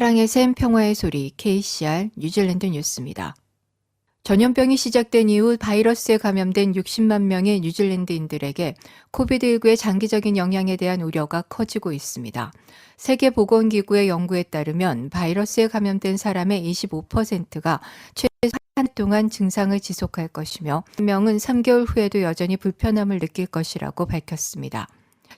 사랑의 샘 평화의 소리 KCR 뉴질랜드 뉴스입니다. 전염병이 시작된 이후 바이러스에 감염된 60만 명의 뉴질랜드인들에게 코비드19의 장기적인 영향에 대한 우려가 커지고 있습니다. 세계보건기구의 연구에 따르면 바이러스에 감염된 사람의 25%가 최소 한 달 동안 증상을 지속할 것이며 한 명은 3개월 후에도 여전히 불편함을 느낄 것이라고 밝혔습니다.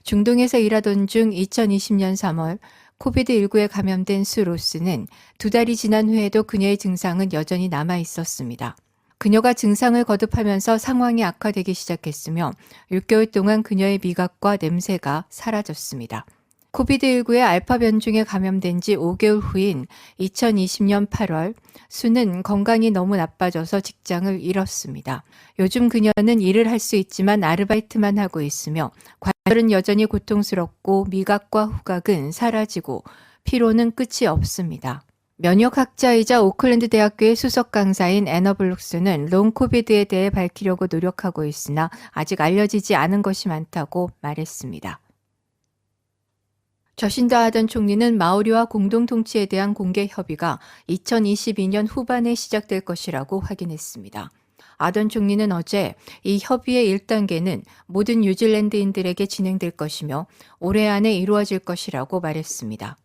중동에서 일하던 중 2020년 3월 코비드19에 감염된 수 로스는 2달이 지난 후에도 그녀의 증상은 여전히 남아 있었습니다. 그녀가 증상을 거듭하면서 상황이 악화되기 시작했으며 6개월 동안 그녀의 미각과 냄새가 사라졌습니다. 코비드19의 알파 변종에 감염된 지 5개월 후인 2020년 8월 수는 건강이 너무 나빠져서 직장을 잃었습니다. 요즘 그녀는 일을 할 수 있지만 아르바이트만 하고 있으며 관절은 여전히 고통스럽고 미각과 후각은 사라지고 피로는 끝이 없습니다. 면역학자이자 오클랜드 대학교의 수석 강사인 애너 블룩스는 롱 코비드에 대해 밝히려고 노력하고 있으나 아직 알려지지 않은 것이 많다고 말했습니다. 저신다 아던 총리는 마오리와 공동 통치에 대한 공개 협의가 2022년 후반에 시작될 것이라고 확인했습니다. 아던 총리는 어제 이 협의의 1단계는 모든 뉴질랜드인들에게 진행될 것이며 올해 안에 이루어질 것이라고 말했습니다.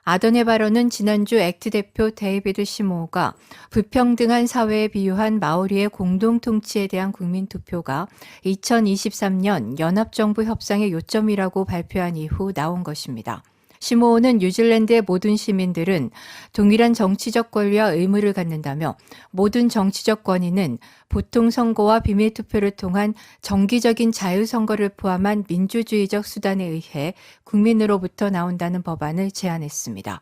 아던의 발언은 지난주 액트 대표 데이비드 시모어가 불평등한 사회에 비유한 마오리의 공동 통치에 대한 국민 투표가 2023년 연합정부 협상의 요점이라고 발표한 이후 나온 것입니다. 시모어는 뉴질랜드의 모든 시민들은 동일한 정치적 권리와 의무를 갖는다며 모든 정치적 권위는 보통 선거와 비밀 투표를 통한 정기적인 자유선거를 포함한 민주주의적 수단에 의해 국민으로부터 나온다는 법안을 제안했습니다.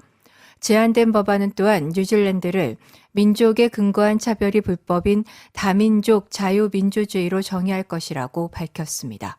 제안된 법안은 또한 뉴질랜드를 민족에 근거한 차별이 불법인 다민족 자유민주주의로 정의할 것이라고 밝혔습니다.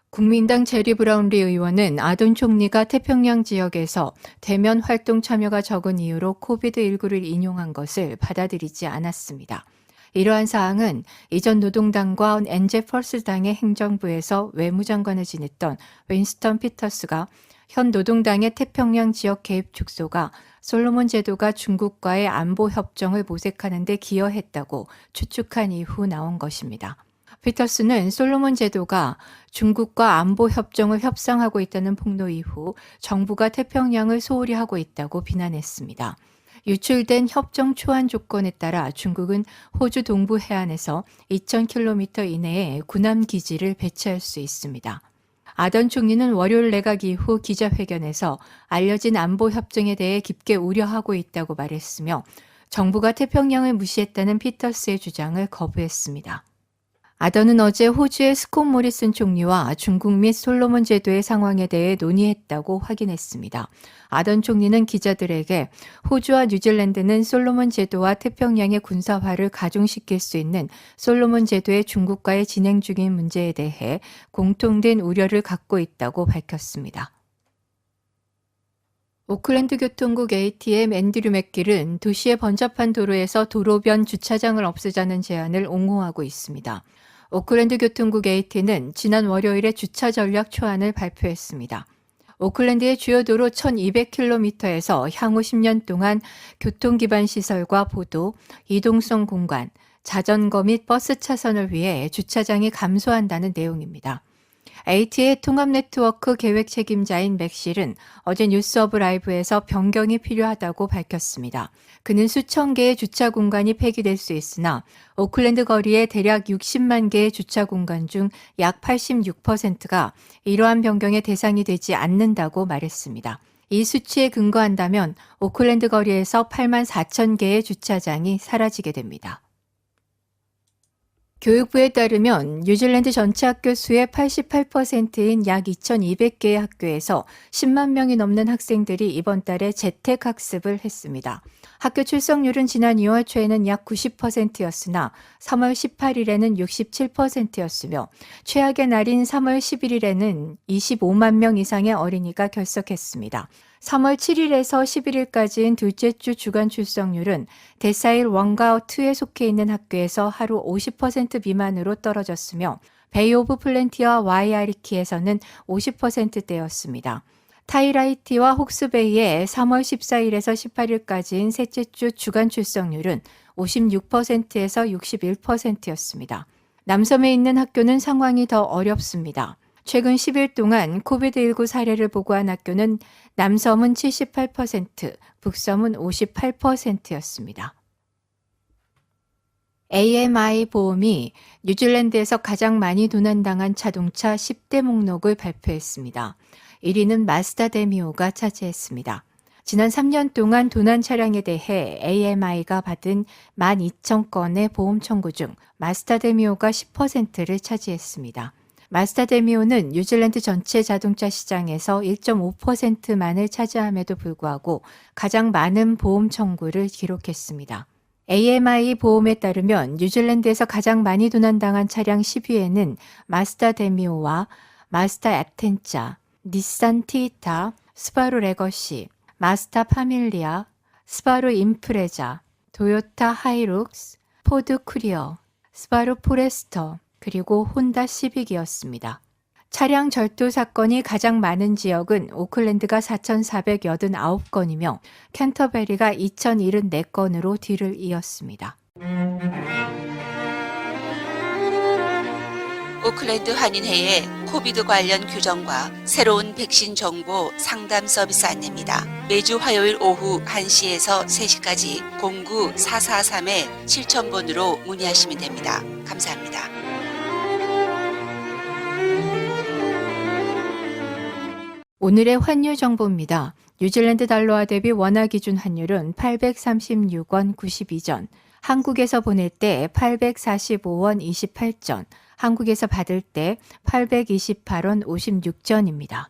국민당 제리 브라운리 의원은 아돈 총리가 태평양 지역에서 대면 활동 참여가 적은 이유로 코비드19를 인용한 것을 받아들이지 않았습니다. 이러한 사항은 이전 노동당과 엔제 펄스당의 행정부에서 외무장관을 지냈던 윈스턴 피터스가 현 노동당의 태평양 지역 개입 축소가 솔로몬 제도가 중국과의 안보 협정을 모색하는 데 기여했다고 추측한 이후 나온 것입니다. 피터스는 솔로몬 제도가 중국과 안보 협정을 협상하고 있다는 폭로 이후 정부가 태평양을 소홀히 하고 있다고 비난했습니다. 유출된 협정 초안 조건에 따라 중국은 호주 동부 해안에서 2,000km 이내에 군함 기지를 배치할 수 있습니다. 아던 총리는 월요일 내각 이후 기자회견에서 알려진 안보 협정에 대해 깊게 우려하고 있다고 말했으며 정부가 태평양을 무시했다는 피터스의 주장을 거부했습니다. 아던은 어제 호주의 스콧 모리슨 총리와 중국 및 솔로몬 제도의 상황에 대해 논의했다고 확인했습니다. 아던 총리는 기자들에게 호주와 뉴질랜드는 솔로몬 제도와 태평양의 군사화를 가중시킬 수 있는 솔로몬 제도의 중국과의 진행 중인 문제에 대해 공통된 우려를 갖고 있다고 밝혔습니다. 오클랜드 교통국 ATM 앤드류 맥길은 도시의 번잡한 도로에서 도로변 주차장을 없애자는 제안을 옹호하고 있습니다. 오클랜드 교통국 AT는 지난 월요일에 주차 전략 초안을 발표했습니다. 오클랜드의 주요 도로 1200km에서 향후 10년 동안 교통기반 시설과 보도, 이동성 공간, 자전거 및 버스 차선을 위해 주차장이 감소한다는 내용입니다. AT의 통합 네트워크 계획 책임자인 맥실은 어제 뉴스 오브 라이브에서 변경이 필요하다고 밝혔습니다. 그는 수천 개의 주차 공간이 폐기될 수 있으나 오클랜드 거리의 대략 60만 개의 주차 공간 중 약 86%가 이러한 변경의 대상이 되지 않는다고 말했습니다. 이 수치에 근거한다면 오클랜드 거리에서 8만 4천 개의 주차장이 사라지게 됩니다. 교육부에 따르면 뉴질랜드 전체 학교 수의 88%인 약 2,200개의 학교에서 10만 명이 넘는 학생들이 이번 달에 재택학습을 했습니다. 학교 출석률은 지난 2월 초에는 약 90%였으나 3월 18일에는 67%였으며 최악의 날인 3월 11일에는 25만 명 이상의 어린이가 결석했습니다. 3월 7일에서 11일까지인 둘째 주 주간 출석률은 데사일 1과2에 속해 있는 학교에서 하루 50% 미만으로 떨어졌으며 베이 오브 플랜티와 와이아리키에서는 50%대였습니다. 타이라이티와 혹스베이의 3월 14일에서 18일까지인 셋째 주 주간 출석률은 56%에서 61%였습니다. 남섬에 있는 학교는 상황이 더 어렵습니다. 최근 10일 동안 코비드19 사례를 보고한 학교는 남섬은 78%, 북섬은 58%였습니다. AMI 보험이 뉴질랜드에서 가장 많이 도난당한 자동차 10대 목록을 발표했습니다. 1위는 마스다 데미오가 차지했습니다. 지난 3년 동안 도난 차량에 대해 AMI가 받은 12,000건의 보험 청구 중 마스다 데미오가 10%를 차지했습니다. 마스다 데미오는 뉴질랜드 전체 자동차 시장에서 1.5%만을 차지함에도 불구하고 가장 많은 보험 청구를 기록했습니다. AMI 보험에 따르면 뉴질랜드에서 가장 많이 도난당한 차량 10위에는 마스다 데미오와 마스다 아텐자, 닛산 티타, 스바루 레거시, 마스다 파밀리아, 스바루 임프레자, 도요타 하이룩스, 포드 쿠리어, 스바루 포레스터, 그리고 혼다 시빅이었습니다. 차량 절도 사건이 가장 많은 지역은 오클랜드가 4,489건이며 캔터베리가 2,074건으로 뒤를 이었습니다. 오클랜드 한인회의 코비드 관련 규정과 새로운 백신 정보 상담 서비스 안내입니다. 매주 화요일 오후 1시에서 3시까지 09-443-7000번으로 문의하시면 됩니다. 감사합니다. 오늘의 환율 정보입니다. 뉴질랜드 달러화 대비 원화 기준 환율은 836원 92전, 한국에서 보낼 때 845원 28전, 한국에서 받을 때 828원 56전입니다.